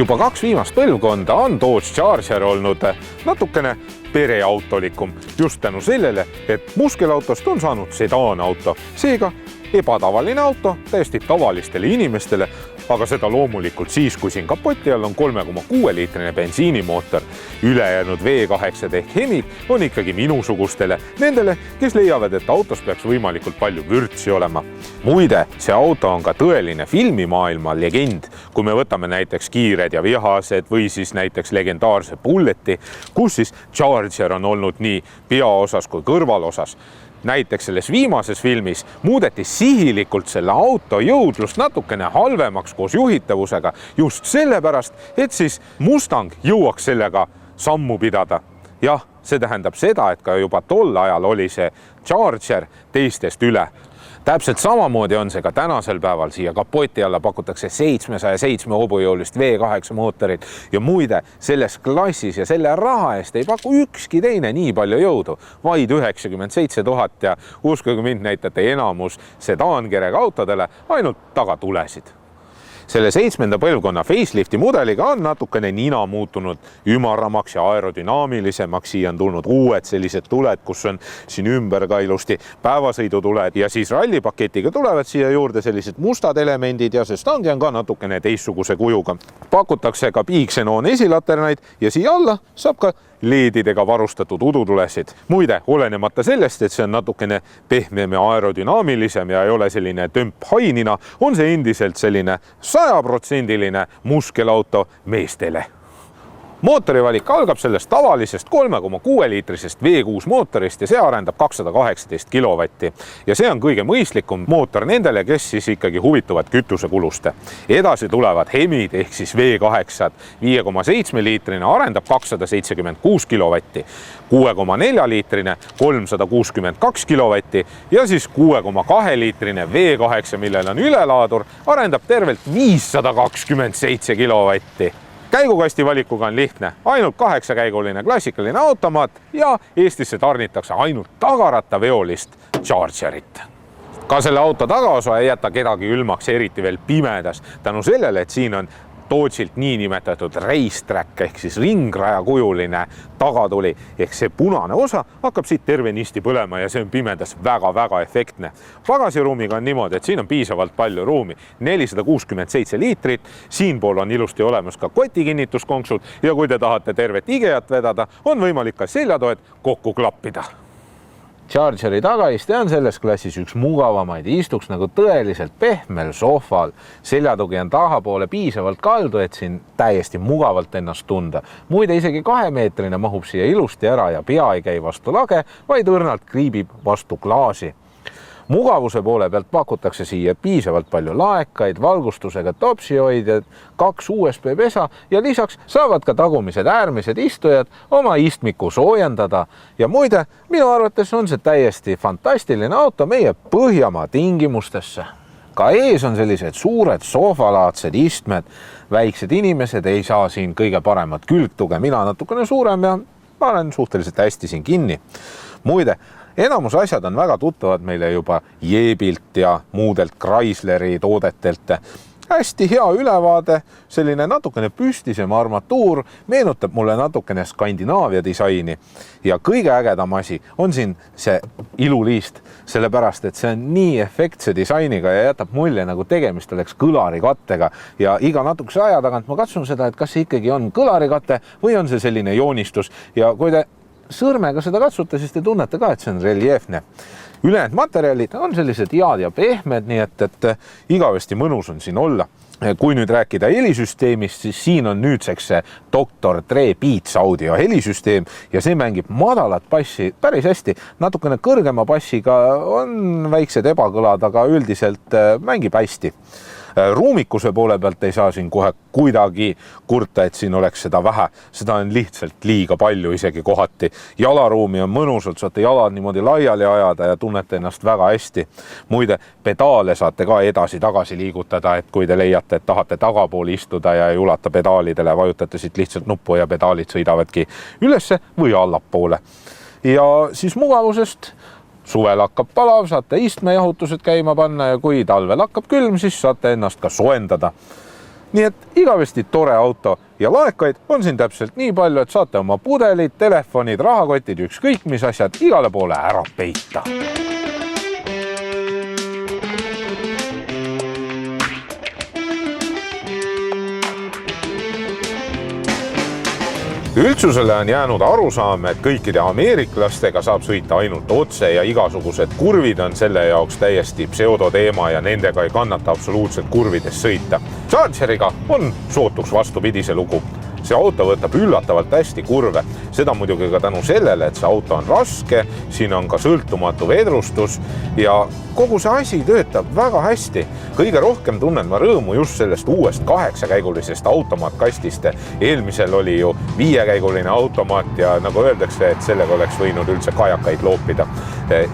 Juba 2 viimast põlvkonda on Dodge Charger olnud natukene pereautolikum just tänu sellele, et muskelautost on saanud sedaanauto. Seega ebatavaline auto täiesti tavalistele inimestele, aga seda loomulikult siis, kui siin kapoti all on 3,6 liitrine bensiinimootor. Ülejäänud V8 ehk Hemi on ikkagi minusugustele, nendele, kes leiavad, et autos peaks võimalikult palju vürtsi olema. Muide, see auto on ka tõeline filmimaailma legend, kui me võtame näiteks Kiired ja vihased või siis näiteks legendaarse Bulleti, kus siis Charger on olnud nii peaosas kui kõrvalosas. Näiteks selles viimases filmis muudeti sihilikult selle auto jõudlust natukene halvemaks koos juhitavusega just sellepärast, et siis Mustang jõuaks sellega sammu pidada. Jah, see tähendab seda, et ka juba tol ajal oli see Charger teistest üle. Täpselt samamoodi on see ka tänasel päeval. Siia kapoti alla pakutakse 707 hobujõulist V8 mootorit ja muide, selles klassis ja selle raha eest ei paku ükski teine nii palju jõudu, vaid 97 000 ja uskuge mind, näitate enamus sedaankerega autodele ainult tagatulesid. Selle 7. põlvkonna facelifti mudeliga on natukene nina muutunud ümaramaks ja aerodünaamilisemaks. Siia on tulnud uued sellised tuled, kus on siin ümber ka ilusti päevasõidutuled ja siis rallipaketiga tulevad siia juurde sellised mustad elemendid ja see stangi on ka natukene teistsuguse kujuga. Pakutakse ka piiksenoon esilaternaid ja siia alla saab ka LED-idega varustatud udutulesid. Muide, olenemata sellest, et see on natukene pehmem ja aerodünaamilisem ja ei ole selline tömphainina, on see endiselt selline 100% muskelauto meestele. Mootori valik algab sellest tavalisest 3,6 liitrisest V6 mootorist ja see arendab 218 kilovatti. Ja see on kõige mõistlikum mootor nendele, kes siis ikkagi huvituvad kütusekulust. Edasi tulevad Hemid ehk siis V8. 5,7 liitrine arendab 276 kilovatti, 6,4 liitrine 362 kilovatti ja siis 6,2 liitrine V8, millel on ülelaadur, arendab tervelt 527 kilovatti. Käigukasti valikuga on lihtne, ainult 8-käiguline klassikaline automaat ja Eestisse tarnitakse ainult tagaratta veolist Chargerit. Ka selle auto tagaosa ei jäta kedagi ülmaks, eriti veel pimedas, tänu sellele, et siin on Dodge'ilt niinimetatud racetrack ehk siis ringraja kujuline tagatuli ehk see punane osa hakkab siit tervenisti põlema ja see on pimedas väga-väga efektne. Pagasiruumiga on niimoodi, et siin on piisavalt palju ruumi, 467 liitrit, siinpool on ilusti olemas ka kotikinnituskonksud ja kui te tahate tervet Ikeat vedada, on võimalik ka seljatoed kokku klappida. Chargeri tagaiste on selles klassis üks mugavamaid, istuks nagu tõeliselt pehmel sohval. Seljatugi on tahapoole piisavalt kaldu, et siin täiesti mugavalt ennast tunda. Muide, isegi 2-meetrine mahub siia ilusti ära ja pea ei käi vastu lage, vaid õrnalt kriibib vastu klaasi. Mugavuse poole pealt pakutakse siia piisavalt palju laekaid, valgustusega topsihoidjad, 2 USB pesa ja lisaks saavad ka tagumised äärmised istujad oma istmiku soojendada. Ja muide, minu arvates on see täiesti fantastiline auto meie Põhjamaa tingimustesse. Ka ees on sellised suured soofalaadsed istmed, väiksed inimesed ei saa siin kõige paremat külgtuge, mina natukene suurem ja ma olen suhteliselt hästi siin kinni. Muide, enamus asjad on väga tuttavad meile juba Jeebilt ja muudelt Chrysleri toodetelt. Hästi hea ülevaade, selline natukene püstisem armatuur, meenutab mulle natukene Skandinaavia disaini. Ja kõige ägedam asi on siin see iluliist, sellepärast, et see on nii efektse disainiga ja jätab mulje, nagu tegemist oleks kõlarikattega. Ja iga natukese aja tagant ma katsun seda, et kas see ikkagi on kõlarikatte või on see selline joonistus. Ja kui te sõrmega seda katsute, siis te tunnete ka, et see on reljeefne. Ülejäänud materjalid on sellised head ja pehmed, nii et igavesti mõnus on siin olla. Kui nüüd rääkida helisüsteemist, siis siin on nüüdseks see Dr. Dre Beats audio helisüsteem ja see mängib madalat bassi päris hästi. Natukene kõrgema bassiga on väiksed ebakõlad, aga üldiselt mängib hästi. Ruumikuse poole pealt ei saa siin kohe kuidagi kurta, et siin oleks seda vähe. Seda on lihtsalt liiga palju isegi kohati. Jalaruumi on mõnusalt, saate jalad niimoodi laiali ajada ja tunnete ennast väga hästi. Muide, pedaale saate ka edasi-tagasi liigutada, et kui te leiate, et tahate tagapool istuda ja ei ulata pedaalidele, vajutate siit lihtsalt nuppu ja pedaalid sõidavadki ülesse või allapoole. Ja siis mugavusest suvel hakkab palav, saate istmejahutused käima panna ja kui talvel hakkab külm, siis saate ennast ka soendada. nii et igavesti tore auto ja laekaid on siin täpselt nii palju, et saate oma pudelid, telefonid, rahakotid, ükskõik mis asjad igale poole ära peita. Üldsusele on jäänud arusaam, et kõikide ameeriklastega saab sõita ainult otse ja igasugused kurvid on selle jaoks täiesti pseudoteema ja nendega ei kannata absoluutselt kurvides sõita. Chargeriga on sootuks vastupidise lugu. See auto võtab üllatavalt hästi kurve. Seda muidugi ka tänu sellele, et see auto on raske, siin on ka sõltumatu vedrustus ja kogu see asi töötab väga hästi. Kõige rohkem tunnen ma rõõmu just sellest uuest 8-käigulisest automaatkastist. Eelmisel oli ju 5-käiguline automaat ja nagu öeldakse, et sellega oleks võinud üldse kajakaid loopida.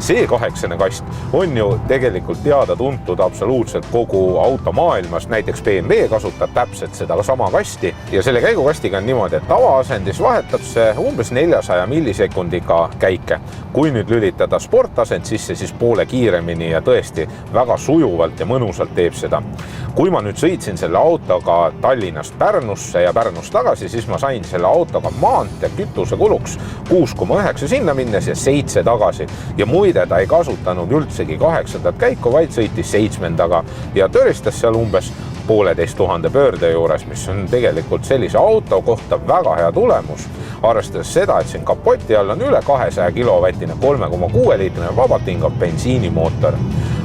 See 8 kast on ju tegelikult teada tuntud absoluutselt kogu automaailmas. Näiteks BMW kasutab täpselt seda sama kasti ja selle käigukastiga on niimoodi, et tavaasendis vahetab see umbes 400 millisekundiga käike. Kui nüüd lülitada sportasend sisse, siis poole kiiremini ja tõesti väga sujuvalt ja mõnusalt teeb seda. Kui ma nüüd sõitsin selle autoga Tallinnast Pärnusse ja Pärnust tagasi, siis ma sain selle autoga maantee kütuse kuluks 6,9 sinna minnes ja 7 tagasi. Ja muide, ta ei kasutanud üldsegi 8. käiku, vaid sõitis 7. ja töristas seal umbes 1500 pöörde juures, mis on tegelikult sellise auto kohta väga hea tulemus. Arvestades seda, et siin kapoti all on üle 200 kilovatine 3,6 liitrine vabalt hingav bensiinimootor.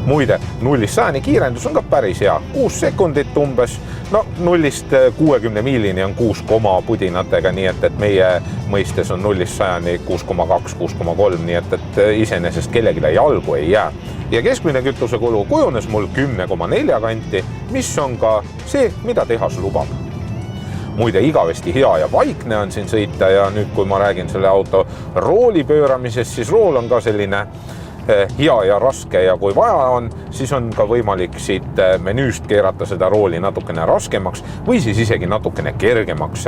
Muide, 0-100 kiirendus on ka päris hea, 6 sekundit umbes, no 0-60 miilini on 6 pudinatega, nii et meie mõistes on 0-100 6,2, 6,3, nii et iseenesest kellegile jalgu ei jää. Ja keskmine kütusekulu kujunes mul 10,4 kanti, mis on ka see, mida tehas lubab. Muide, igavesti hea ja vaikne on siin sõita ja nüüd, kui ma räägin selle auto rooli pööramisest, siis rool on ka selline hea ja raske ja kui vaja on, siis on ka võimalik siit menüüst keerata seda rooli natukene raskemaks või siis isegi natukene kergemaks.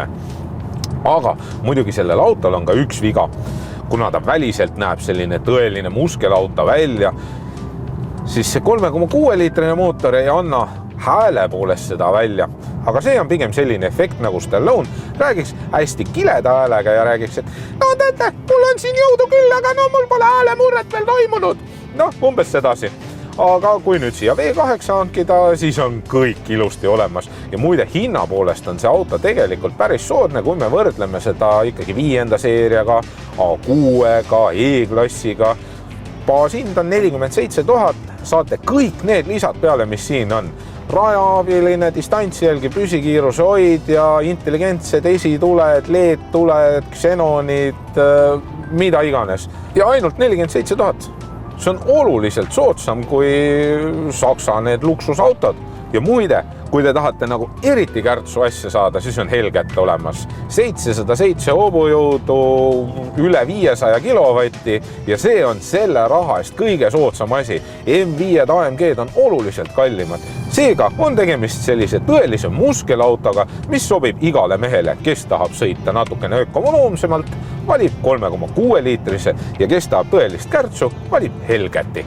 Aga muidugi sellel autol on ka üks viga. Kuna ta väliselt näeb selline tõeline muskelauto välja, siis see 3,6 liitrine mootor ei anna hääle poolest seda välja. Aga see on pigem selline efekt, nagu Stallone räägiks hästi kileda häälega ja räägiks, et no teate, mul on siin jõudu küll, aga no mul pole häälemurret veel toimunud. Noh, umbes sedasi. Aga kui nüüd siia V8 hankida, siis on kõik ilusti olemas. Ja muide, hinna poolest on see auto tegelikult päris soodne, kui me võrdleme seda ikkagi 5. seeriaga, A6-ga, E-klassiga. Baashind on 47 000, saate kõik need lisad peale, mis siin on. Rajaabiline, distantsjälgi, püsikiiruse hoidja, intelligentsed esituled, LED-tuled, ksenonid, mida iganes. Ja ainult 47 000. See on oluliselt soodsam kui Saksa need luksusautod. Ja muide, kui te tahate nagu eriti kärtsu asja saada, siis on Hellcat olemas. 707 hobujõudu, üle 500 kilovatti ja see on selle raha eest kõige soodsam asi. M5 AMG-d on oluliselt kallimad. Seega on tegemist sellise tõelise muskelautoga, mis sobib igale mehele, kes tahab sõita natukene ökonoomsemalt, valib 3,6 liitrise ja kes tahab tõelist kärtsu, valib Hellcati.